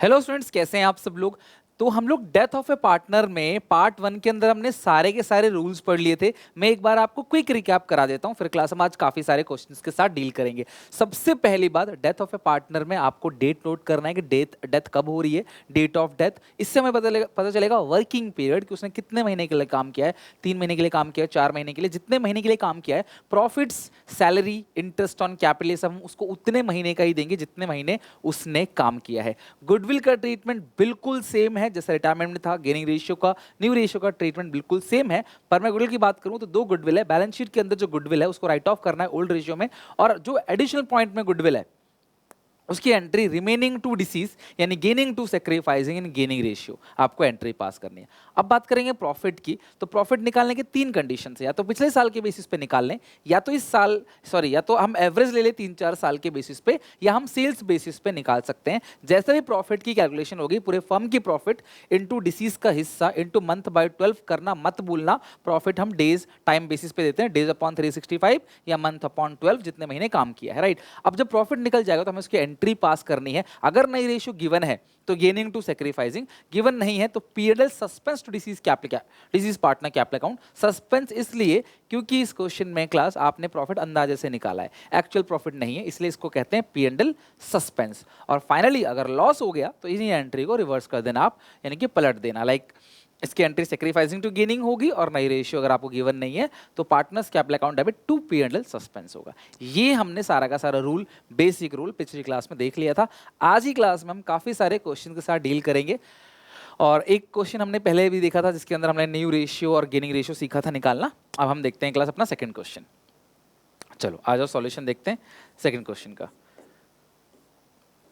Hello students, कैसे हैं आप सब लोग। तो हम लोग डेथ ऑफ ए पार्टनर में पार्ट 1 के अंदर हमने सारे के सारे रूल्स पढ़ लिए थे। मैं एक बार आपको क्विक रिकैप करा देता हूं, फिर क्लास में आज काफी सारे क्वेश्चंस के साथ डील करेंगे। सबसे पहली बात, डेथ ऑफ ए पार्टनर में आपको डेट नोट करना है कि डेथ कब हो रही है, डेट ऑफ डेथ। इससे हमें पता चलेगा वर्किंग पीरियड कि उसने कितने महीने के लिए काम किया है, 3 महीने के लिए काम किया है, 4 महीने के लिए, जितने महीने के लिए काम किया है। Profits, salary, interest on capital, ये सब हम उसको उतने महीने का ही देंगे जितने महीने उसने काम किया है। गुडविल का ट्रीटमेंट बिल्कुल सेम है जैसे रिटायरमेंट में था। गेनिंग रेशियो का, न्यू रेशियो का ट्रीटमेंट बिल्कुल सेम है। पर मैं गुडविल की बात करूं तो 2 गुडविल है। बैलेंस शीट के अंदर जो गुडविल है उसको राइट ऑफ करना है ओल्ड रेशियो में, और जो एडिशनल पॉइंट में गुडविल है उसकी एंट्री रिमेनिंग टू डिसीज यानी gaining to sacrificing in gaining ratio, आपको एंट्री पास करनी है। अब बात करेंगे प्रॉफिट की, तो प्रॉफिट निकालने के 3 कंडीशन है। या तो पिछले साल के बेसिस पे निकाल लें, या तो इस साल या तो हम एवरेज ले लें 3-4 साल के बेसिस पे, या हम सेल्स बेसिस पे निकाल सकते हैं। जैसे भी प्रॉफिट की कैलकुलेशन होगी, पूरे फर्म की प्रॉफिट इंटू डिसीज का हिस्सा इंटू मंथ बाय 12 करना, मत भूलना। प्रॉफिट हम डेज टाइम बेसिस पे देते हैं, डेज अपॉन 365 या मंथ अपॉन 12, जितने महीने काम किया है, राइट। अब जब प्रॉफिट निकल जाएगा तो हमें उसकी एंट्री पास करनी है। अगर नई रेशियो गिवन है तो गेनिंग टू सैक्रिफाइसिंग, गिवन नहीं है तो PNL suspense to deceased partner capital account. Suspense इसलिए क्योंकि इस क्वेश्चन में क्लास आपने प्रॉफिट अंदाजे से निकाला है, एक्चुअल प्रॉफिट नहीं है, इसलिए इसको कहते हैं पीएनएल सस्पेंस। और फाइनली अगर लॉस हो गया तो इसी एंट्री को रिवर्स कर देना आप, यानी कि पलट देना। लाइक इसकी एंट्री सेक्रीफाइसिंग टू गेनिंग होगी, और नई रेशियो अगर आपको गिवन नहीं है तो partners capital account debit to PNL suspense होगा। ये हमने सारा का सारा रूल, बेसिक रूल पिछली क्लास में देख लिया था। आज ही क्लास में हम काफी सारे क्वेश्चन के साथ डील करेंगे। और एक क्वेश्चन हमने पहले भी देखा था जिसके अंदर हमने न्यू रेशियो और गेनिंग रेशियो सीखा था निकालना। अब हम देखते हैं क्लास अपना सेकंड क्वेश्चन। चलो आ जाओ, सॉल्यूशन देखते हैं सेकंड क्वेश्चन का।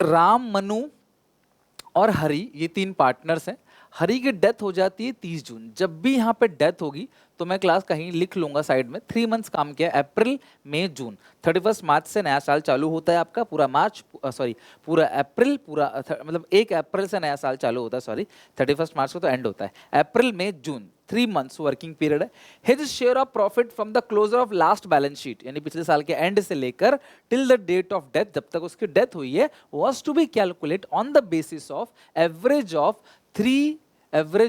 राम, मनु और हरि ये 3 पार्टनर्स हैं। हरि की डेथ हो जाती है 30 जून। जब भी यहाँ पे डेथ होगी तो मैं क्लास कहीं लिख लूंगा साइड में, 3 मंथ्स काम किया, अप्रैल, मई, जून। 31 मार्च से नया साल चालू होता है आपका। पूरा पूरा अप्रैल, मतलब 1 अप्रैल से नया साल चालू होता है, 31 मार्च को तो एंड होता है। अप्रैल, मई, जून 3 मंथ्स वर्किंग पीरियड है। His share of profit from the closure of last balance sheet, यानी पिछले साल के एंड से लेकर till the date of death, जब तक उसकी डेथ हुई है, was to be calculate on the basis of average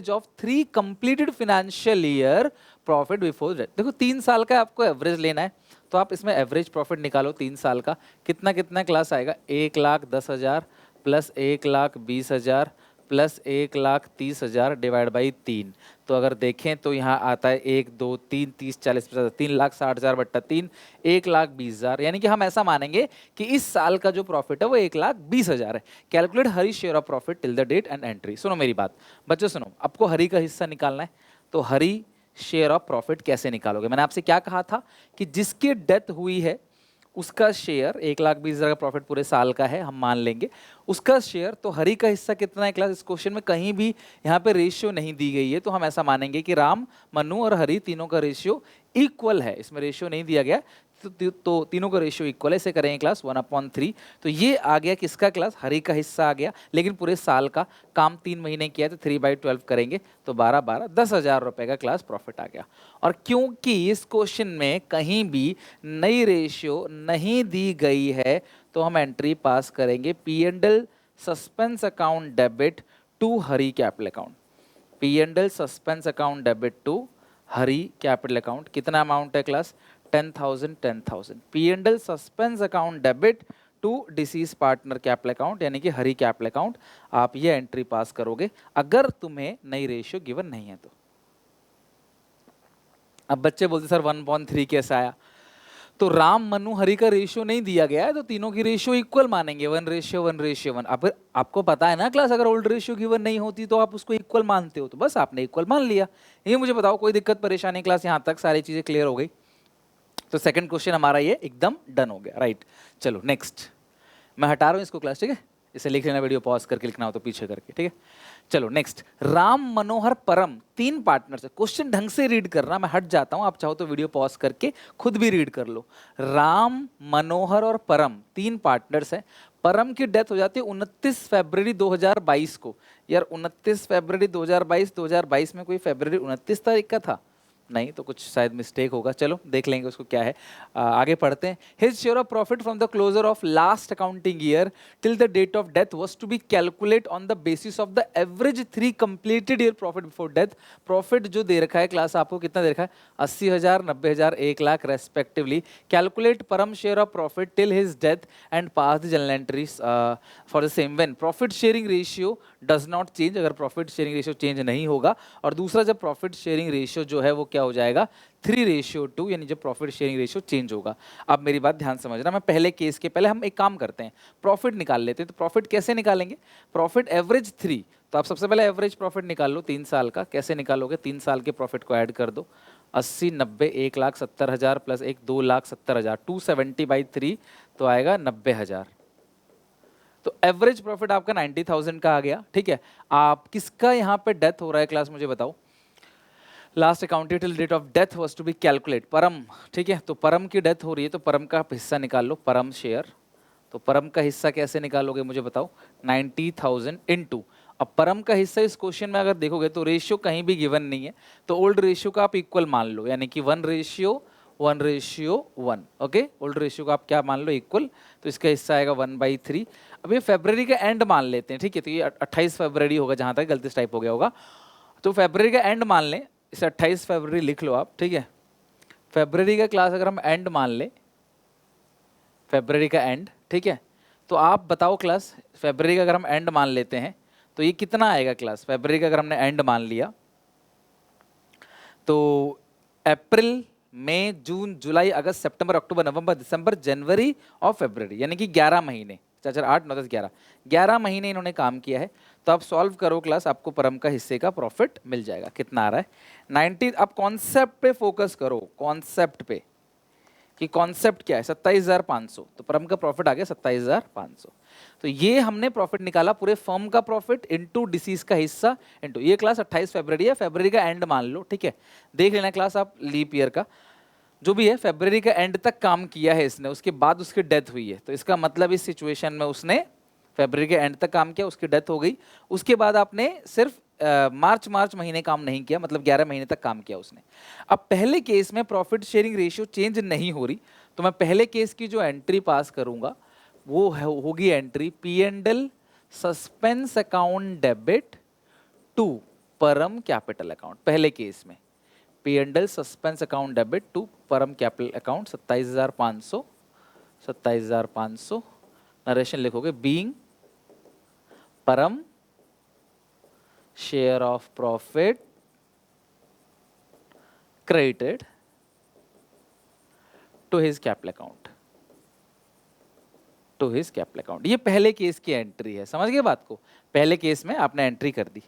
of 3 completed financial year profit before death. देखो 3 साल का आपको एवरेज लेना है, तो आप इसमें एवरेज प्रॉफिट निकालो 3 साल का। कितना क्लास आएगा, 1,10,000 प्लस 1,20,000 प्लस 1,30,000 डिवाइड बाई 3। तो अगर देखें तो यहाँ आता है 1, 2, 3, 30, 40, 50, 3,60,000 बट्टा 3, 1,20,000। यानी कि हम ऐसा मानेंगे कि इस साल का जो प्रॉफिट है वो 1,20,000 है। Calculate Hari share of profit till the date and entry. सुनो मेरी बात बच्चों, सुनो, आपको हरी का हिस्सा निकालना है। तो हरी शेयर ऑफ प्रॉफिट कैसे निकालोगे? मैंने आपसे क्या कहा था कि जिसकी डेथ हुई है उसका शेयर 1,20,000 का प्रॉफिट पूरे साल का है, हम मान लेंगे उसका शेयर। तो हरी का हिस्सा कितना है क्लास? इस क्वेश्चन में कहीं भी यहाँ पे रेशियो नहीं दी गई है, तो हम ऐसा मानेंगे कि राम, मनु और हरी तीनों का रेशियो इक्वल है। इसमें रेशियो नहीं दिया गया तो तीनों का रेशियो इक्वल है। ऐसे करेंगे क्लास 1/3। तो ये आ गया किसका क्लास? हरी का हिस्सा आ गया, लेकिन पूरे साल का काम 3 महीने किया तो 3/12 करेंगे तो 12 10,000 रुपए का क्लास प्रॉफिट आ गया। और क्योंकि इस क्वेश्चन में कहीं भी नई रेशियो नहीं दी गई है तो हम एंट्री पास करेंगे PNL suspense account debit to Hari capital account. PNL suspense account debit to Hari capital account. कितना अमाउंट है class? 10,000। PNL suspense account debit to deceased partner capital account, यानी कि हरी कैपिटल अकाउंट। आप ये एंट्री पास करोगे अगर तुम्हें नई रेशियो गिवन नहीं है तो। अब बच्चे बोलते सर 1/3 कैसे आया? तो राम, मनु, हरि का रेशियो नहीं दिया गया है तो तीनों की रेशियो इक्वल मानेंगे, 1:1:1। अब आपको पता है ना क्लास, अगर ओल्ड रेशियो गिवन नहीं होती तो आप उसको इक्वल मानते हो, तो बस आपने इक्वल मान लिया। ये मुझे बताओ, कोई दिक्कत परेशानी क्लास? यहाँ तक सारी चीजें क्लियर हो गई? तो सेकंड क्वेश्चन हमारा ये एकदम डन हो गया, राइट। चलो नेक्स्ट, मैं हटा रहा हूँ इसको क्लास, ठीक है? इसे लिख लेना, वीडियो पॉज करके लिखना हो तो पीछे करके, ठीक है? चलो नेक्स्ट, राम, मनोहर, परम 3 पार्टनर्स है। क्वेश्चन ढंग से रीड करना, मैं हट जाता हूं, आप चाहो तो वीडियो पॉज करके खुद भी रीड कर लो। राम, मनोहर और परम 3 पार्टनर्स है। परम की डेथ हो जाती है 29 फरवरी 2022 को। यार 29 फरवरी 2022 में कोई फरवरी 29 तारीख का था? नहीं तो कुछ शायद मिस्टेक होगा, चलो देख लेंगे उसको क्या है। आगे पढ़ते हैं। His share of profit from the closure of last accounting year till the date of death was to be calculate on the basis of the average 3 completed year profit before death. Profit जो दे रखा है class आपको कितना दे रखा है, 80,000, 90,000, 1,00,000 respectively. Calculate परम share of profit till his death and pass the journal entries for the same when profit sharing ratio does not change, अगर प्रॉफिट शेयरिंग रेशियो चेंज नहीं होगा। और दूसरा जब प्रॉफिट शेयरिंग रेशियो जो है वो क्या हो जाएगा, 3:2, यानी जब प्रॉफिट शेयरिंग रेशियो चेंज होगा। अब मेरी बात ध्यान समझना, मैं पहले केस के पहले हम एक काम करते हैं, प्रॉफिट निकाल लेते हैं। तो प्रॉफिट कैसे निकालेंगे, प्रॉफिट एवरेज 3, तो आप सबसे पहले एवरेज प्रॉफिट निकाल लो 3 साल का। कैसे निकालोगे, 3 साल के प्रॉफिट को ऐड कर दो, 80, 90, 1,70,000 प्लस 2,70,000, 270/3 तो आएगा 90,000। तो एवरेज प्रॉफिट आपका 90,000 का आ गया, ठीक है। आप किसका यहाँ पे डेथ हो रहा है क्लास, मुझे बताओ। Last accounted till date of death was to be calculate Param, ठीक है। तो परम की डेथ हो रही है तो परम का हिस्सा निकाल लो, परम शेयर। तो परम का हिस्सा कैसे निकालोगे मुझे बताओ, 90,000 इनटू, अब परम का हिस्सा इस क्वेश्चन में अगर देखोगे तो रेशियो कहीं भी गिवन नहीं है, तो ओल्ड रेशियो का आप इक्वल मान लो, यानी कि 1:1:1। ओके, ओल्ड रेशियो का आप क्या मान लो, इक्वल। तो इसका हिस्सा आएगा 1/3। अब ये फरवरी का एंड मान लेते हैं, ठीक है। तो ये 28 फरवरी होगा, जहां तक गलती से टाइप हो गया होगा। तो फरवरी का एंड मान लें, इसे 28 फरवरी लिख लो आप, ठीक है। फरवरी का क्लास अगर हम एंड मान लें, फरवरी का एंड, ठीक है। तो आप बताओ क्लास, फरवरी का अगर हम एंड मान लेते हैं तो ये कितना आएगा क्लास, फरवरी का अगर हमने एंड मान लिया तो अप्रैल, मई, जून, जुलाई, अगस्त, सितंबर, अक्टूबर, नवंबर, दिसंबर, जनवरी और फरवरी, यानी कि 11 महीने, 4, 8, 9, 10, 11 महीने इन्होंने काम किया है। तो आप सॉल्व करो क्लास, आपको परम का हिस्से का प्रॉफिट मिल जाएगा। कितना आ रहा है, 90। अब कॉन्सेप्ट पे फोकस करो, कॉन्सेप्ट पे, कि कॉन्सेप्ट क्या है, 27,500। तो परम का प्रॉफिट आ गया 27,500। तो ये हमने प्रॉफिट निकाला पूरे फर्म का प्रॉफिट इनटू डिसीज का हिस्सा इनटू, ये क्लास 28 फरवरी है, फरवरी का एंड मान लो, ठीक है। देख लेना क्लास आप लीप ईयर का जो भी है, फरवरी का एंड तक काम किया है इसने, उसके बाद उसकी डेथ हुई है। तो इसका मतलब इस सिचुएशन में उसने फरवरी के एंड तक काम किया, उसकी डेथ हो गई। उसके बाद आपने सिर्फ मार्च महीने काम नहीं किया, मतलब 11 महीने तक काम किया उसने। अब पहले केस में प्रॉफिट शेयरिंग रेशियो चेंज नहीं हो रही, तो मैं पहले केस की जो एंट्री पास करूंगा वो होगी entry P&L suspense account debit to Param capital account. पहले केस में P&L suspense account debit to Param capital account 27,500, 27,500 narration लिखोगे, being Param share of profit credited to his capital account, to his capital account. ये पहले case की entry है, समझ गए बात को। पहले केस में आपने एंट्री कर दी,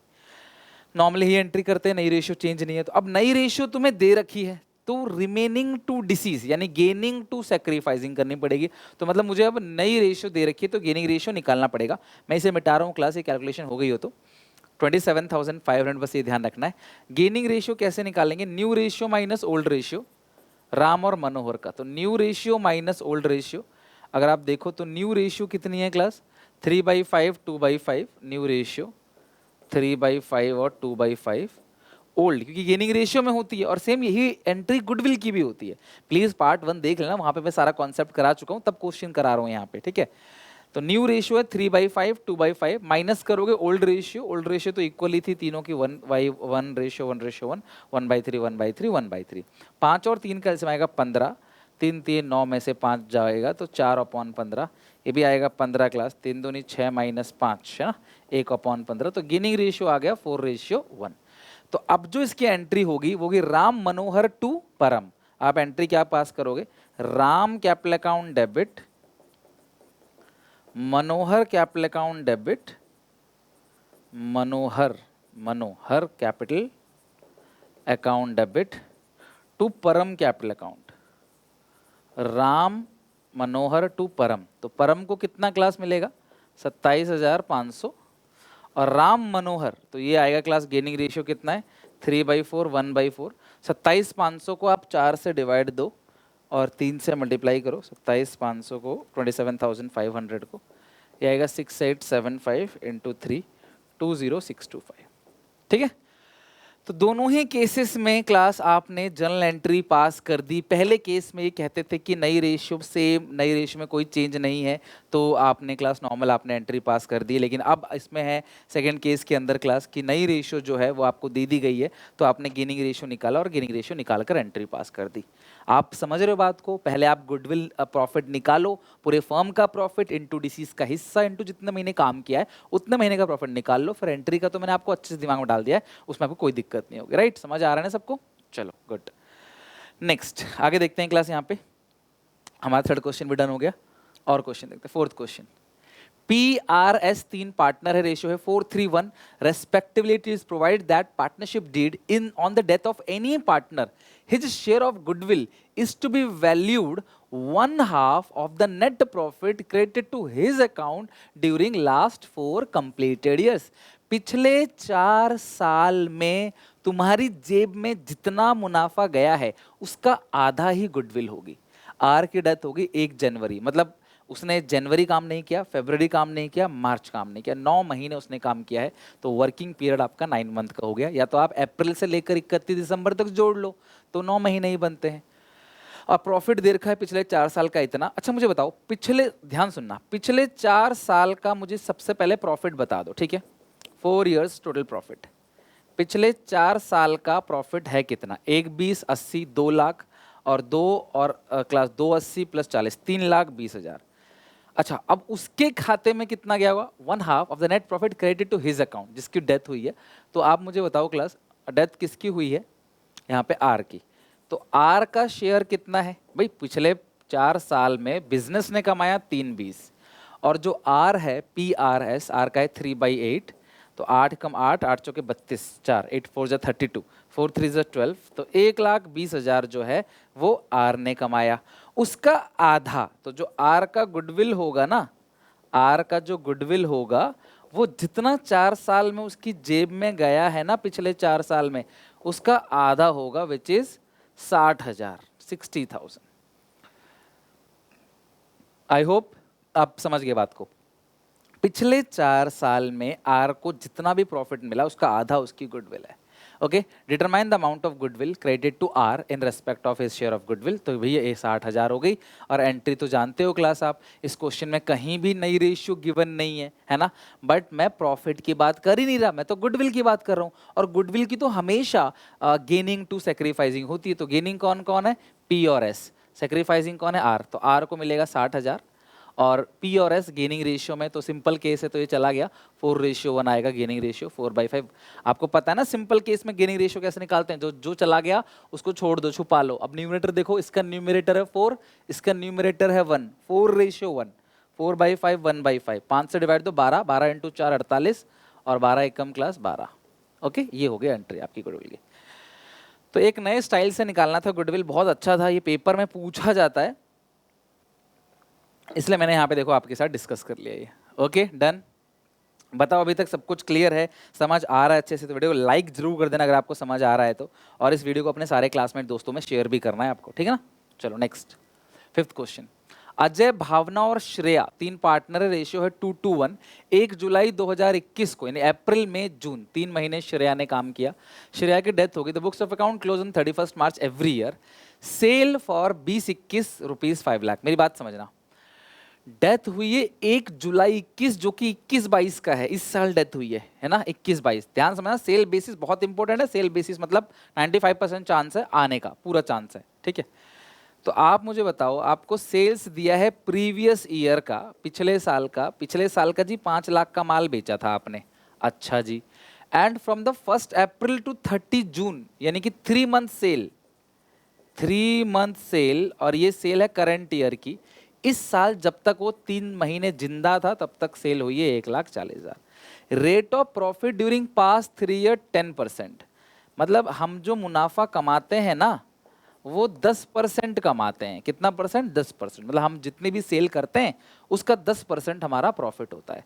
नॉर्मली ही एंट्री करते हैं, नई रेशियो चेंज नहीं है। तो अब नई रेशियो तुम्हें दे रखी है तो रिमेनिंग टू डिसीज यानी गेनिंग टू सैक्रिफाइसिंग करनी पड़ेगी। तो मतलब मुझे अब नई रेशियो दे रखी है तो गेनिंग रेशियो निकालना पड़ेगा। मैं इसे मिटा रहा हूँ क्लास, ये कैलकुलेशन हो गई हो तो 27,500, बस ये ध्यान रखना है। गेनिंग रेशियो कैसे निकालेंगे, new ratio minus old ratio, Ram और मनोहर का। तो new ratio minus old ratio, अगर आप देखो तो न्यू रेशियो कितनी है क्लास, 3/5, 2/5 न्यू रेशियो, 3/5 और 2/5 ओल्ड, क्योंकि गेनिंग रेशियो में होती है। और सेम यही एंट्री गुडविल की भी होती है। प्लीज पार्ट 1 देख लेना, वहां पे मैं सारा कॉन्सेप्ट करा चुका हूं, तब क्वेश्चन करा रहा हूं यहाँ पे, ठीक है। तो न्यू रेशियो है 3/5, 2/5, माइनस करोगे ओल्ड रेशियो, ओल्ड रेशियो तो इक्वली थी तीनों की, 1:1:1, 1:1, 1/3, 1/3। 5 और 3 का एलसीएम आएगा 15, 3 3 9 में से 5 जाएगा तो 4/15, ये भी आएगा 15 क्लास, 3 दूनी 6 माइनस 5 है ना, 1/15। तो गेनिंग रेशियो आ गया 4:1। तो अब जो इसकी एंट्री होगी वो होगी राम मनोहर टू परम। आप एंट्री क्या पास करोगे, Ram capital account debit, Manohar capital account debit, Manohar capital account debit to Param capital account, Ram Manohar to Param. तो परम को कितना क्लास मिलेगा, 27,500, और राम मनोहर तो ये आएगा क्लास, गेनिंग रेशियो कितना है 3/4, 1/4। 27,500 को आप 4 से डिवाइड दो और 3 से मल्टीप्लाई करो, 27,500 को 27,500 को, ये आएगा 6875 × 3, 20625, ठीक है। तो दोनों ही केसेस में क्लास आपने जर्नल एंट्री पास कर दी। पहले केस में ये कहते थे कि नई रेशियो सेम, नई रेशियो में कोई चेंज नहीं है, तो आपने क्लास नॉर्मल आपने एंट्री पास कर दी। लेकिन अब इसमें है सेकंड केस के अंदर क्लास की नई रेशियो जो है वो आपको दे दी गई है, तो आपने गेनिंग रेशियो निकाला और गेनिंग रेशियो निकाल कर एंट्री पास कर दी। आप समझ रहे हो बात को? पहले आप गुडविल प्रॉफिट निकालो, पूरे फर्म का प्रॉफिट इंटू डिसीज का हिस्सा इंटू जितने महीने काम किया है उतने महीने का प्रॉफिट निकाल लो। फिर एंट्री का तो मैंने आपको अच्छे से दिमाग में डाल दिया है, उसमें आपको कोई दिक्कत नहीं होगी। राइट, समझ आ रहा है ना सबको? चलो गुड। नेक्स्ट आगे देखते हैं क्लास। यहाँ पे हमारा थर्ड क्वेश्चन भी डन हो गया, और क्वेश्चन देखते हैं, फोर्थ क्वेश्चन। PRS तीन पार्टनर है, रेशियो है 4:3:1 respectively. It is provide that partnership deed in on the death of any partner his share of goodwill is to be valued 1/2 of the net profit credited to his account during last 4 completed years. पिछले 4 साल में तुम्हारी जेब में जितना मुनाफा गया है उसका आधा ही गुडविल होगी। आर की डेथ होगी 1 जनवरी, मतलब उसने जनवरी काम नहीं किया, फरवरी काम नहीं किया, मार्च काम नहीं किया, 9 महीने उसने काम किया है, तो वर्किंग पीरियड आपका 9 मंथ का हो गया। या तो आप अप्रैल से लेकर 31 दिसंबर तक जोड़ लो तो 9 महीने ही बनते हैं। और प्रॉफिट दे रखा है पिछले 4 साल का इतना। अच्छा मुझे बताओ, पिछले, ध्यान सुनना, पिछले 4 साल का मुझे सबसे पहले प्रॉफिट बता दो, ठीक है? 4 इयर्स टोटल प्रॉफिट। पिछले 4 साल का प्रॉफिट है कितना? 1 20 80 2 लाख, और 2 और क्लास 2 80 प्लस 40 3,20,000। अच्छा, अब उसके खाते में कितना गया हुआ? 1/2 of the net profit credit to his account, जिसकी डेथ हुई है। तो आप मुझे बताओ क्लास, डेथ किसकी हुई है? यहाँ पे आर की। तो आर का शेयर कितना है भाई? पिछले 4 साल में बिजनेस ने कमाया 320, और जो आर है PRS, आर का है 3/8, तो 8 कम 8, 8 चौके 32, 4 8 4 जा 32, 4 3 जा 12, तो 1,20,000 जो है वो आर ने कमाया। उसका आधा, तो जो आर का गुडविल होगा ना, आर का जो गुडविल होगा वो जितना 4 साल में उसकी जेब में गया है ना पिछले 4 साल में, उसका आधा होगा, विच इज 60,000, 60,000। आई होप आप समझ गए बात को। पिछले 4 साल में आर को जितना भी प्रॉफिट मिला उसका आधा उसकी गुडविल है। Okay, determine the amount of goodwill credit to R in respect of his share of goodwill. तो भैया ये 60,000 हो गई। और एंट्री तो जानते हो क्लास आप, इस क्वेश्चन में कहीं भी नई रेशियो गिवन नहीं है ना? बट मैं प्रॉफिट की बात कर ही नहीं रहा, मैं तो गुडविल की बात कर रहा हूँ। और गुडविल की तो हमेशा गेनिंग टू सेक्रीफाइसिंग होती है। तो गेनिंग कौन कौन है? P और S। सेक्रीफाइसिंग कौन है? आर। तो आर को मिलेगा 60,000, और P और S गेनिंग रेशियो में तो सिंपल केस है तो ये चला गया, 4:1 आएगा गेनिंग रेशियो, 4/5। आपको पता है ना सिंपल केस में गेनिंग रेशियो कैसे निकालते हैं? जो चला गया उसको छोड़ दो, छुपा लो। अब न्यूमरेटर देखो, इसका न्यूमरेटर है 4, इसका न्यूमरेटर है 1, 4:1, 4/5 1/5, 5 से डिवाइड दो 12, 12 × 4 48, और 12 एकम क्लास 12। ओके, ये हो गया एंट्री आपकी गुडविल की। तो एक नए स्टाइल से निकालना था गुडविल, बहुत अच्छा था, ये पेपर में पूछा जाता है, इसलिए मैंने यहाँ पे देखो आपके साथ डिस्कस कर लिया ये। Okay done. बताओ अभी तक सब कुछ क्लियर है, समझ आ रहा है अच्छे से? तो वीडियो को लाइक जरूर कर देना अगर आपको समझ आ रहा है तो, और इस वीडियो को अपने सारे क्लासमेट दोस्तों में शेयर भी करना है आपको, ठीक है ना? चलो नेक्स्ट, 5th क्वेश्चन। अजय, भावना और श्रेया तीन पार्टनर है, रेशियो है 2:1। 1 जुलाई 2021 को, यानी अप्रैल मई जून 3 महीने श्रेया ने काम किया, श्रेया की डेथ हो गई। The books of account close on 31 मार्च every year. Sale for 20-21 rupees 5 lakh. मेरी बात समझना, डेथ हुई है 1 जुलाई 21, जो कि 21-22 का है, इस साल डेथ हुई है ना? 21-22, ध्यान समझना, सेल बेसिस बहुत इंपॉर्टेंट है। सेल बेसिस मतलब 95% चांस है आने का, पूरा चांस है, ठीक है? तो आप मुझे बताओ, आपको सेल्स दिया है प्रीवियस ईयर का, पिछले साल का। पिछले साल का जी 5 लाख का माल बेचा था आपने, अच्छा जी। And from the 1 April to 30 June, यानी कि 3 मंथ सेल, 3 मंथ सेल, और ये सेल है करंट ईयर की। इस साल जब तक वो 3 महीने जिंदा था तब तक सेल हुई है 1,40,000। Rate of profit during past 3 year 10%। मतलब हम जो मुनाफा कमाते हैं ना वो 10% कमाते हैं। कितना परसेंट? 10%। मतलब हम जितनी भी सेल करते हैं उसका 10% हमारा प्रॉफिट होता है।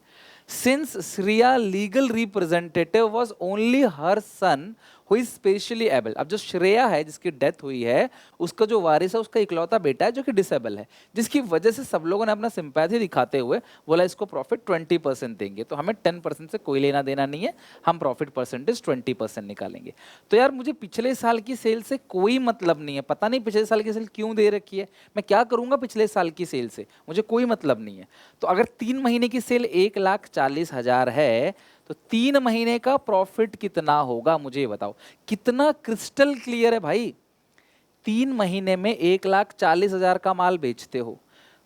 Since Shreya legal representative was only her son who is specially able, अब जो श्रेया है जिसकी डेथ हुई है, उसका जो वारिस है उसका इकलौता बेटा है जो कि डिसेबल है, जिसकी वजह से सब लोगों ने अपना सिंपैथी दिखाते हुए बोला इसको प्रॉफिट 20% देंगे। तो हमें 10% से कोई लेना देना नहीं है, हम प्रॉफिट परसेंटेज 20% निकालेंगे। तो यार मुझे पिछले साल की सेल से कोई मतलब नहीं है, पता नहीं पिछले साल की सेल क्यों दे रखी है, मैं क्या करूंगा पिछले साल की सेल से, मुझे कोई मतलब नहीं है। तो अगर 3 महीने की सेल 1,40,000 है तो 3 महीने का प्रॉफिट कितना होगा मुझे बताओ। कितना क्रिस्टल क्लियर है भाई, 3 महीने में 1,40,000 का माल बेचते हो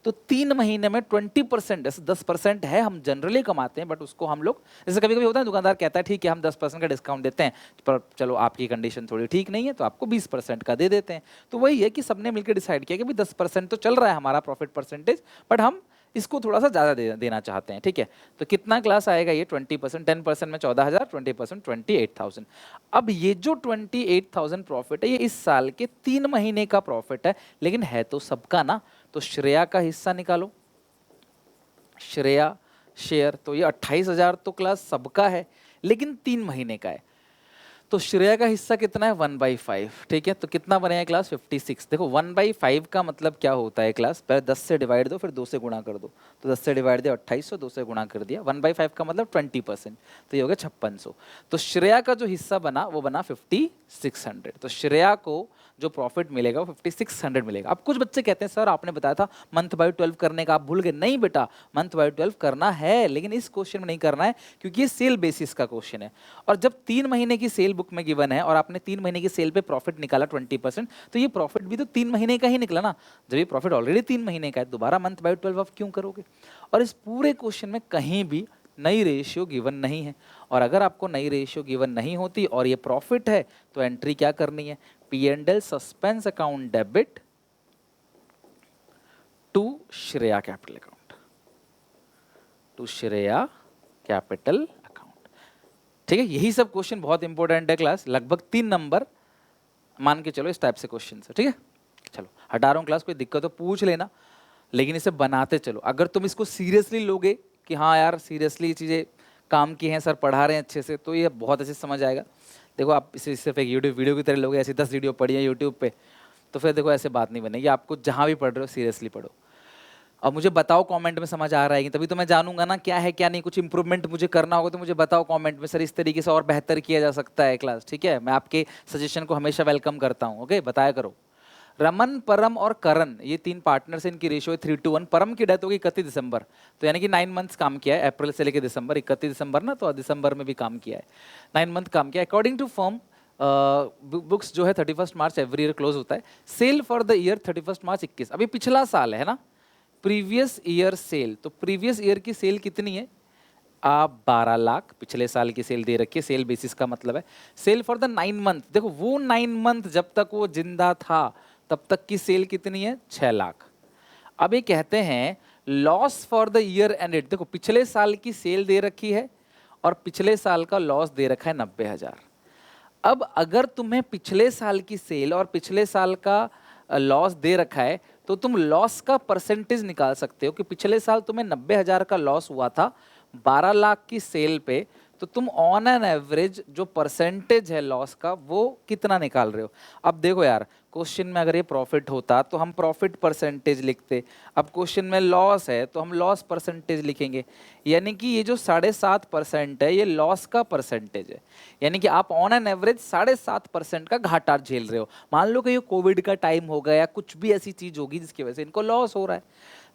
तो 3 महीने में 20%, 10% है, हम जनरली कमाते हैं बट उसको हम लोग, जैसे कभी कभी होता है दुकानदार कहता है ठीक है हम 10% का डिस्काउंट देते हैं, पर चलो आपकी कंडीशन थोड़ी ठीक नहीं है तो आपको 20% का दे देते हैं। तो वही है कि सबने मिलकर डिसाइड किया कि भाई 10% तो चल रहा है हमारा प्रॉफिट परसेंटेज, बट हम इसको थोड़ा सा ज़्यादा देना चाहते हैं, ठीक है। तो कितना क्लास आएगा ये 20%, 10% में 14,000, 20% 28,000। अब ये जो 28,000 प्रॉफिट है ये इस साल के 3 महीने का प्रॉफिट है, लेकिन है तो सबका ना, तो श्रेया का हिस्सा निकालो, श्रेया शेयर, तो ये 28,000 तो क्लास सबका है लेकिन 3 महीने का है। तो श्रेया का हिस्सा कितना है 1/5, ठीक है। तो कितना बनेगा क्लास 56। देखो 1/5 का मतलब क्या होता है क्लास, पहले 10 से डिवाइड दो फिर 2 से गुणा कर दो, तो 10 से डिवाइड दिया 2800, 2 से गुणा कर दिया, 1/5 का मतलब 20%, तो ये हो गया 5600। तो श्रेया का जो हिस्सा बना वो बना 5600। तो श्रेया को जो प्रॉफिट मिलेगा वो 5600 मिलेगा। अब कुछ बच्चे कहते हैं सर आपने बताया था मंथ बाय 12 करने का, आप भूल गए। नहीं बेटा, मंथ बाय 12 करना है लेकिन इस क्वेश्चन में नहीं करना है क्योंकि ये सेल बेसिस का क्वेश्चन है। और जब 3 महीने की सेल बुक में गिवन है और आपने 3 महीने की सेल पे प्रॉफिट निकाला 20%, तो ये प्रॉफिट भी तो 3 महीने का ही निकला ना। जब ये प्रॉफिट ऑलरेडी 3 महीने का है, दोबारा मंथ बाय 12 आप क्यों करोगे। और इस पूरे क्वेश्चन में कहीं भी नई रेशियो गिवन नहीं है, और अगर आपको नई रेशियो गिवन नहीं होती और ये प्रॉफिट है तो एंट्री क्या करनी है, P&L suspense account debit to Shreya capital account, to Shreya capital account, ठीक है। यही सब क्वेश्चन बहुत इंपॉर्टेंट है क्लास, लगभग 3 नंबर मान के चलो इस टाइप से क्वेश्चन है, ठीक है। चलो हटा रहा हूं क्लास, कोई दिक्कत हो पूछ लेना, लेकिन इसे बनाते चलो। अगर तुम इसको सीरियसली लोगे कि हाँ यार सीरियसली ये चीज़ें काम की हैं, सर पढ़ा रहे हैं अच्छे से, तो ये बहुत अच्छे से समझ आएगा। देखो आप इसे सिर्फ एक यूट्यूब वीडियो की तरह लोगे, ऐसी 10 वीडियो पढ़ी है यूट्यूब पे, तो फिर देखो ऐसे बात नहीं बनेगी। आपको जहाँ भी पढ़ रहे हो सीरियसली पढ़ो। अब मुझे बताओ कमेंट में समझ आ रहा है कि, तभी तो मैं जानूंगा ना क्या है क्या नहीं। कुछ इंप्रूवमेंट मुझे करना होगा तो मुझे बताओ कमेंट में, सर इस तरीके से और बेहतर किया जा सकता है क्लास, ठीक है। मैं आपके सजेशन को हमेशा वेलकम करता हूँ, ओके। बताया करो। रमन, परम और करण, ये 3 पार्टनर्स, इनकी रेशियो है 3:1। परम की डेथ होगी 31 दिसंबर, तो यानी कि 9 मंथ्स काम किया है, अप्रैल से लेकर दिसंबर, 31 दिसंबर ना, तो दिसंबर में भी काम किया है, 9 मंथ काम किया है। अकॉर्डिंग टू फर्म बुक्स जो है 31 मार्च एवरी ईयर क्लोज होता है। सेल फॉर द ईयर 31 मार्च 21, अभी पिछला साल है ना, प्रीवियस ईयर सेल, तो प्रीवियस ईयर की सेल कितनी है, आप 12 लाख पिछले साल की सेल दे रखी है, सेल बेसिस का मतलब है। सेल फॉर द 9 मंथ, देखो वो 9 मंथ जब तक वो जिंदा था तब तक की सेल कितनी है 6 लाख। अब ये कहते हैं loss for the year ended, देखो पिछले साल की सेल दे रखी है और पिछले साल का लॉस दे रखा है 90,000। अब अगर तुम्हें पिछले साल की सेल और पिछले साल का लॉस दे रखा है तो तुम लॉस का परसेंटेज निकाल सकते हो कि पिछले साल तुम्हें 90,000 का लॉस हुआ था 12 लाख की सेल पे, तो तुम ऑन एन एवरेज जो परसेंटेज है लॉस का वो कितना निकाल रहे हो। अब देखो यार, क्वेश्चन में अगर ये प्रॉफिट होता तो हम प्रॉफिट परसेंटेज लिखते, अब क्वेश्चन में लॉस है तो हम लॉस परसेंटेज लिखेंगे, यानी कि ये जो 7.5% है ये लॉस का परसेंटेज है, यानी कि आप ऑन एन एवरेज 7.5% का घाटा झेल रहे हो। मान लो कि ये कोविड का टाइम हो गया या कुछ भी ऐसी चीज होगी जिसकी वजह से इनको लॉस हो रहा है,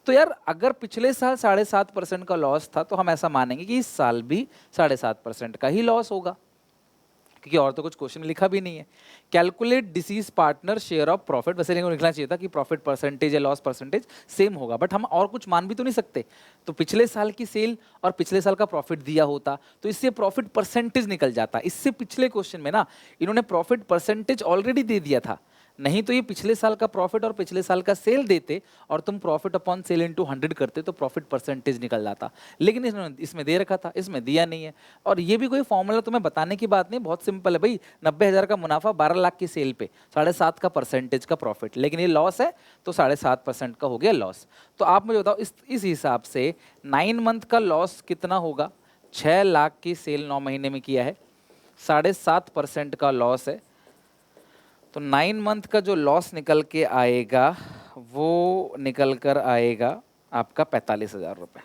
तो यार अगर पिछले साल 7.5% का लॉस था तो हम ऐसा मानेंगे कि इस साल भी 7.5% का ही लॉस होगा, क्योंकि और तो कुछ क्वेश्चन लिखा भी नहीं है। Calculate disease partner share of profit, वैसे इनको लिखना चाहिए था कि प्रॉफिट परसेंटेज या लॉस परसेंटेज सेम होगा, बट हम और कुछ मान भी तो नहीं सकते। तो पिछले साल की सेल और पिछले साल का प्रॉफिट दिया होता तो इससे प्रॉफिट परसेंटेज निकल जाता। इससे पिछले क्वेश्चन में ना इन्होंने प्रॉफिट परसेंटेज ऑलरेडी दे दिया था, नहीं तो ये पिछले साल का प्रॉफिट और पिछले साल का सेल देते और तुम प्रॉफिट अपॉन सेल इनटू 100 करते तो प्रॉफिट परसेंटेज निकल जाता, लेकिन इसमें दे रखा था, इसमें दिया नहीं है। और ये भी कोई फॉर्मूला तुम्हें बताने की बात नहीं, बहुत सिंपल है भाई, 90,000 का मुनाफा 12 लाख की सेल पे 7.5 का परसेंटेज का प्रॉफिट, लेकिन ये लॉस है तो 7.5% का हो गया लॉस। तो आप मुझे बताओ इस हिसाब से 9 मंथ का लॉस कितना होगा? 6 लाख की सेल 9 महीने में किया है, 7.5% का लॉस है, तो 9 मंथ का जो लॉस निकल के आएगा वो निकल कर आएगा आपका 45,000 रुपये।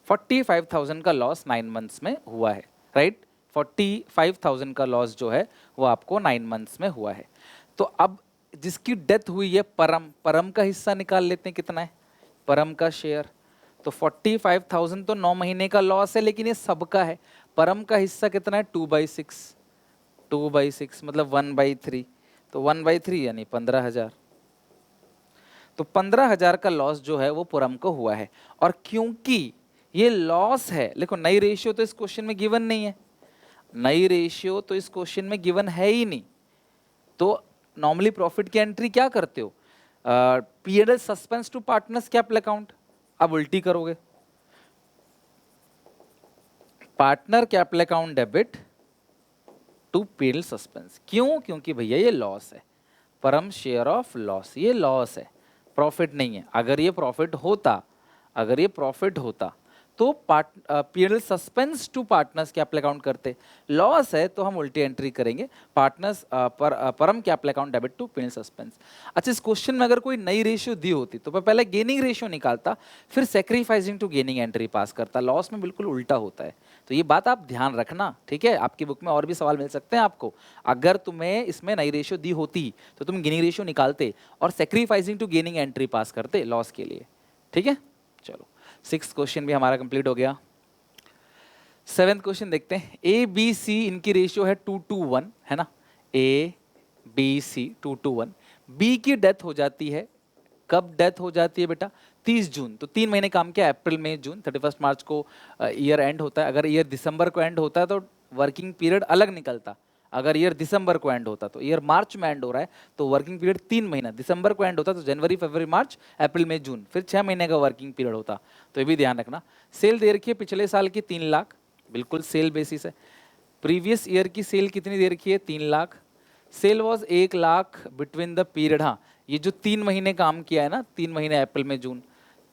45,000 का लॉस 9 मंथ्स में हुआ है, राइट। 45,000 का लॉस जो है वो आपको 9 मंथ्स में हुआ है। तो अब जिसकी डेथ हुई है परम का हिस्सा निकाल लेते हैं, कितना है परम का शेयर। तो 45,000 तो 9 महीने का लॉस है, लेकिन ये सबका है। परम का हिस्सा कितना है? 2/6, 2/6 मतलब 1/3, तो 1/3 यानी 15,000। तो 15,000 का लॉस जो है वो परम को हुआ है। और क्योंकि ये लॉस है, देखो नई रेशियो तो इस क्वेश्चन में गिवन नहीं है, नई रेशियो तो इस क्वेश्चन में गिवन है ही नहीं। तो नॉर्मली प्रॉफिट की एंट्री क्या करते हो? P&L suspense to partners capital account. अब उल्टी करोगे, partner capital account debit to P&L suspense. क्यों? क्योंकि भैया ये लॉस है, परम शेयर ऑफ लॉस, ये लॉस है, प्रॉफिट नहीं है। अगर ये प्रॉफिट होता तो P&L suspense to partners capital account करते। लॉस है तो हम उल्टी एंट्री करेंगे, partners Param capital account debit to P&L suspense. अच्छा, इस क्वेश्चन में अगर कोई नई रेशियो दी होती तो मैं पहले गेनिंग रेशियो निकालता, फिर sacrificing to gaining entry pass करता। लॉस में बिल्कुल उल्टा होता है, तो ये बात आप ध्यान रखना, ठीक है। आपकी बुक में और भी सवाल मिल सकते हैं आपको। अगर तुम्हें इसमें नई रेशियो दी होती तो तुम गेनिंग रेशियो निकालते और sacrificing to gaining entry pass करते लॉस के लिए, ठीक है। चलो 6th क्वेश्चन भी हमारा कंप्लीट हो गया। 7th क्वेश्चन देखते हैं। ए बी सी इनकी रेशियो है 2:1, है ना। A B C 2:1। बी की डेथ हो जाती है, कब डेथ हो जाती है बेटा? 30 जून। तो 3 महीने काम किया, अप्रैल मई जून, 31 मार्च को ईयर एंड होता है। अगर ईयर दिसंबर को एंड होता है तो वर्किंग पीरियड अलग निकलता। अगर ईयर दिसंबर को एंड होता, तो ईयर मार्च में एंड हो रहा है तो वर्किंग पीरियड 3 महीना, दिसंबर को एंड होता तो जनवरी फरवरी मार्च अप्रैल मई जून, फिर 6 महीने का वर्किंग पीरियड होता। तो ये भी ध्यान रखना। सेल दे रखी है पिछले साल की 3 लाख, बिल्कुल सेल बेसिस है। प्रीवियस ईयर की सेल कितनी दे रखी है? 3 lakh. Sale was 1 lakh between the period. हाँ, ये जो 3 महीने काम किया है ना, 3 महीने अप्रैल में जून,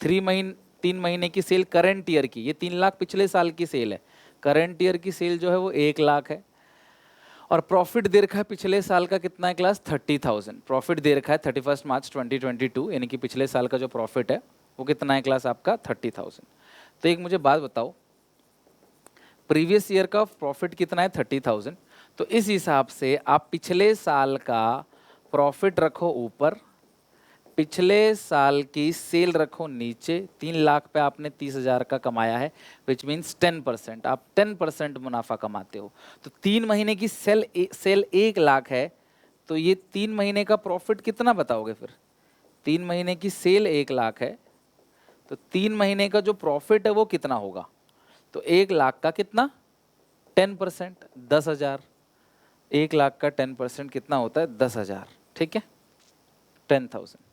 3 महीने की सेल करंट ईयर की, ये 3 लाख पिछले साल की सेल है। करंट ईयर की सेल जो है वो 1 लाख है। और प्रॉफिट दे रखा है पिछले साल का कितना है क्लास? 30,000 प्रॉफिट दे रखा है 31 मार्च 2022, यानी कि पिछले साल का जो प्रॉफिट है वो कितना है क्लास आपका? 30,000। तो एक मुझे बात बताओ, प्रीवियस ईयर का प्रॉफिट कितना है? 30,000। तो इस हिसाब से आप पिछले साल का प्रॉफिट रखो ऊपर, पिछले साल की सेल रखो नीचे। 3 लाख पे आपने 30,000 का कमाया है, विच मीन्स 10%, आप 10% मुनाफा कमाते हो। तो 3 महीने की सेल 1 लाख है, तो ये 3 महीने का प्रॉफिट कितना बताओगे फिर? 3 महीने की सेल 1 लाख है, तो 3 महीने का जो प्रॉफिट है वो कितना होगा? तो 1 लाख का कितना? 10%, 10,000। 1 लाख का 10% कितना होता है? 10,000, ठीक है, 10,000।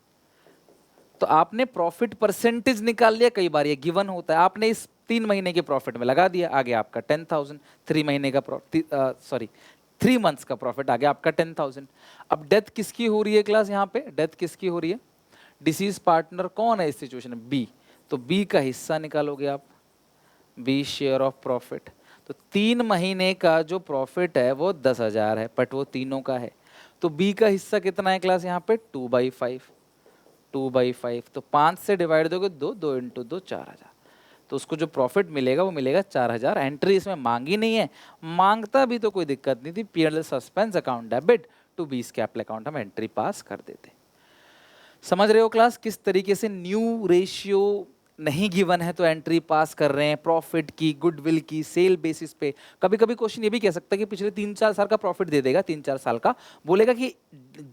तो आपने प्रॉफिट परसेंटेज निकाल लिया, कई बार ये गिवन होता है, आपने इस 3 महीने के प्रॉफिट में लगा दिया, आ गया आपका 10,000। 3 महीने का 3 मंथ्स का प्रॉफिट आ गया आपका 10,000। अब डेथ किसकी हो रही है क्लास? यहाँ पे डेथ किसकी हो रही है? डिसीज पार्टनर कौन है इस सिचुएशन में? बी। तो बी का हिस्सा निकालोगे आप, बी शेयर ऑफ प्रॉफिट। तो 3 महीने का जो प्रॉफिट है वो 10,000 है, बट वो तीनों का है। तो बी का हिस्सा कितना है क्लास? यहाँ पे 2/5, 2/5। तो 5 से डिवाइड दोगे 2, 2 × 2 4,000। तो उसको जो प्रॉफिट मिलेगा वो मिलेगा 4,000। एंट्री इसमें मांगी नहीं है, मांगता भी तो कोई दिक्कत नहीं थी, P&L suspense account debit to बीस कैपिटल अकाउंट हम एंट्री पास कर देते। समझ रहे हो क्लास किस तरीके से न्यू रेशियो नहीं गिवन है तो एंट्री पास कर रहे हैं, प्रॉफिट की, गुडविल की, सेल बेसिस पे। कभी कभी क्वेश्चन ये भी कह सकता है कि पिछले 3-4 साल का प्रॉफिट दे देगा, 3-4 साल का, बोलेगा कि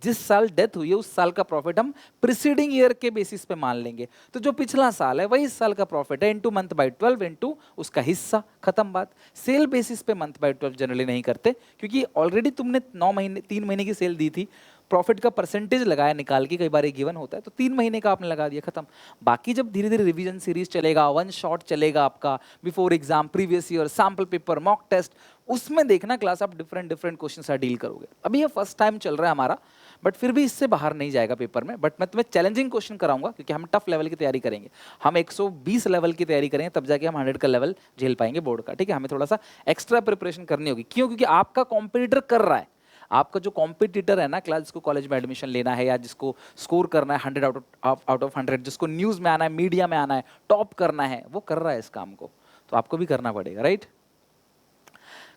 जिस साल डेथ हुई है उस साल का प्रॉफिट हम प्रीसीडिंग ईयर के बेसिस पे मान लेंगे। तो जो पिछला साल है वही इस साल का प्रॉफिट है, इंटू मंथ बाई 12 इंटू उसका हिस्सा, खत्म बात। सेल बेसिस पे मंथ बाई 12 जनरली नहीं करते, क्योंकि ऑलरेडी तुमने 3 महीने की सेल दी थी, प्रॉफिट का परसेंटेज लगाया निकाल के, कई बार ये गिवन होता है, तो 3 महीने का आपने लगा दिया, खत्म। बाकी जब धीरे धीरे रिवीजन सीरीज चलेगा, वन शॉट चलेगा आपका, before exam, previous year, sample paper, mock test, उसमें देखना क्लास आप डिफरेंट डिफरेंट क्वेश्चन से डील करोगे। अभी ये फर्स्ट टाइम चल रहा है हमारा, बट फिर भी इससे बाहर नहीं जाएगा पेपर में। बट मैं तुम्हें चैलेंजिंग क्वेश्चन कराऊंगा, क्योंकि हम टफ लेवल की तैयारी करेंगे, हम 120 लेवल की तैयारी करेंगे, तब जाके हम 100 का लेवल झेल पाएंगे बोर्ड का, ठीक है। हमें थोड़ा सा एक्स्ट्रा प्रिपरेशन करनी होगी, क्यों? क्योंकि आपका कॉम्पिटिटर कर रहा है, आपका जो कॉम्पिटिटर है ना क्लास, जिसको कॉलेज में एडमिशन लेना है या जिसको स्कोर करना है 100 आउट ऑफ 100, जिसको न्यूज़ में आना है, मीडिया में आना है, टॉप करना है, वो कर रहा है इस काम को, तो आपको भी करना पड़ेगा, राइट।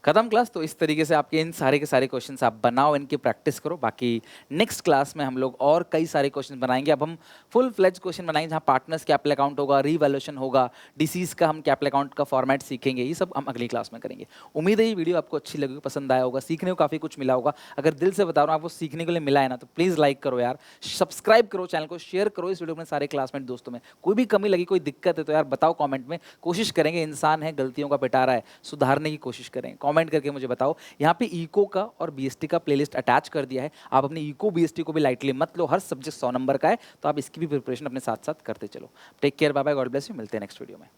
खत्म क्लास। तो इस तरीके से आपके इन सारे के सारे क्वेश्चंस आप बनाओ, इनकी प्रैक्टिस करो। बाकी नेक्स्ट क्लास में हम लोग और कई सारे क्वेश्चन बनाएंगे। अब हम फुल फ्लेज क्वेश्चन बनाएंगे, जहाँ पार्टनर्स कैपिटल अकाउंट होगा, रीवैल्यूएशन होगा, डिसीज का हम कैपिटल अकाउंट का फॉर्मेट सीखेंगे, ये सब हम अगली क्लास में करेंगे। उम्मीद है ये वीडियो आपको अच्छी लगी, पसंद आया होगा, सीखने को काफ़ी कुछ मिला होगा। अगर दिल से बता रहा हूँ आपको सीखने के लिए मिला है ना, तो प्लीज़ लाइक करो यार, सब्सक्राइब करो चैनल को, शेयर करो इस वीडियो में सारे क्लासमेट दोस्तों में। कोई भी कमी लगी, कोई दिक्कत है तो यार बताओ कॉमेंट में, कोशिश करेंगे, इंसान है, गलतियों का पिटारा है, सुधारने की कोशिश करें। कॉमेंट करके मुझे बताओ। यहाँ पे इको का और बीएसटी का प्लेलिस्ट अटैच कर दिया है, आप अपने इको बीएसटी को भी लाइटली मत लो, हर सब्जेक्ट 100 नंबर का है, तो आप इसकी भी प्रिपरेशन अपने साथ साथ करते चलो। Take care, bye bye, God bless you, मिलते हैं नेक्स्ट वीडियो में।